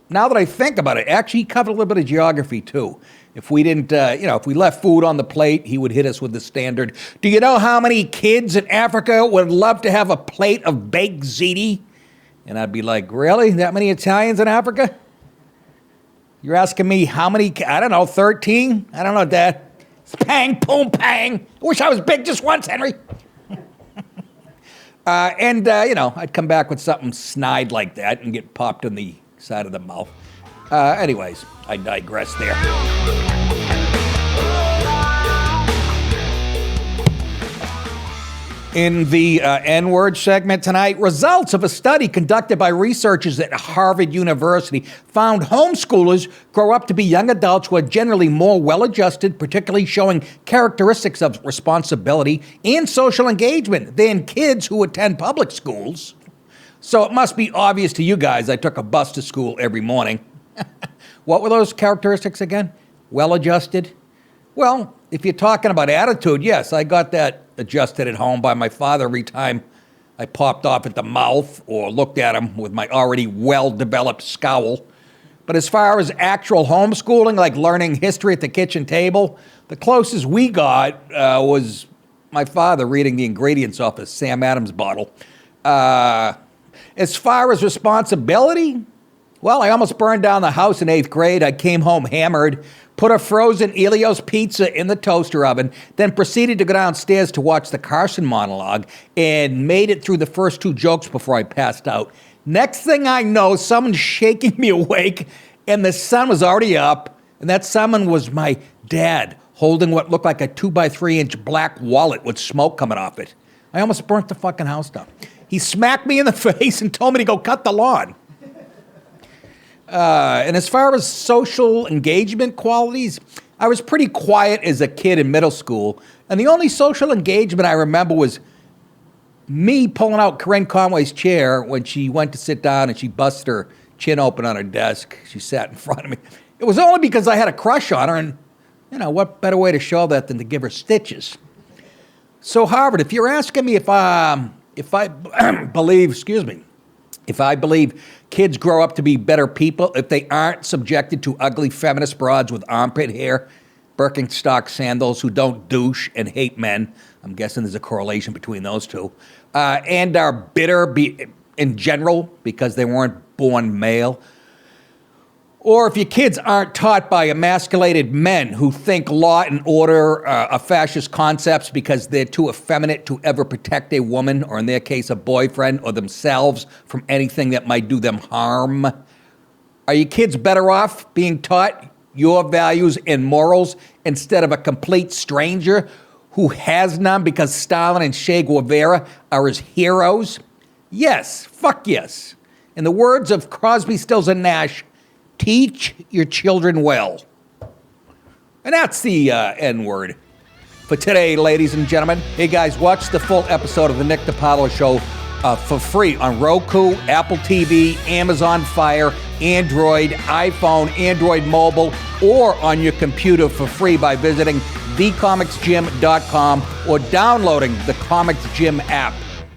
now that I think about it, actually he covered a little bit of geography too. If we didn't, if we left food on the plate, he would hit us with the standard. Do you know how many kids in Africa would love to have a plate of baked ziti? And I'd be like, really? That many Italians in Africa? You're asking me how many? I don't know, 13? I don't know, Dad. Pang, boom, pang. I wish I was big just once, Henry. I'd come back with something snide like that and get popped in the side of the mouth. Anyways, I digress there. In the N-word segment tonight, results of a study conducted by researchers at Harvard University found homeschoolers grow up to be young adults who are generally more well-adjusted, particularly showing characteristics of responsibility and social engagement than kids who attend public schools. So it must be obvious to you guys I took a bus to school every morning. What were those characteristics again? Well-adjusted? Well, if you're talking about attitude, yes, I got that adjusted at home by my father every time I popped off at the mouth or looked at him with my already well-developed scowl. But as far as actual homeschooling, like learning history at the kitchen table, the closest we got was my father reading the ingredients off a Sam Adams bottle. As far as responsibility, well, I almost burned down the house in 8th grade. I came home hammered, put a frozen Elio's pizza in the toaster oven, then proceeded to go downstairs to watch the Carson monologue and made it through the first 2 jokes before I passed out. Next thing I know, someone's shaking me awake and the sun was already up, and that someone was my dad holding what looked like a 2x3-inch black wallet with smoke coming off it. I almost burnt the fucking house down. He smacked me in the face and told me to go cut the lawn. And as far as social engagement qualities, I was pretty quiet as a kid in middle school. And the only social engagement I remember was me pulling out Corinne Conway's chair when she went to sit down and she busted her chin open on her desk. She sat in front of me. It was only because I had a crush on her, and, what better way to show that than to give her stitches? So, Harvard, if you're asking me if I believe kids grow up to be better people if they aren't subjected to ugly feminist broads with armpit hair, Birkenstock sandals who don't douche and hate men. I'm guessing there's a correlation between those two. And are bitter in general because they weren't born male. Or if your kids aren't taught by emasculated men who think law and order are fascist concepts because they're too effeminate to ever protect a woman, or in their case, a boyfriend, or themselves from anything that might do them harm. Are your kids better off being taught your values and morals instead of a complete stranger who has none because Stalin and Che Guevara are his heroes? Yes, fuck yes. In the words of Crosby, Stills, and Nash, teach your children well. And that's the N-word for today, ladies and gentlemen. Hey, guys, watch the full episode of The Nick DiPaolo Show for free on Roku, Apple TV, Amazon Fire, Android, iPhone, Android Mobile, or on your computer for free by visiting thecomicsgym.com or downloading the Comics Gym app.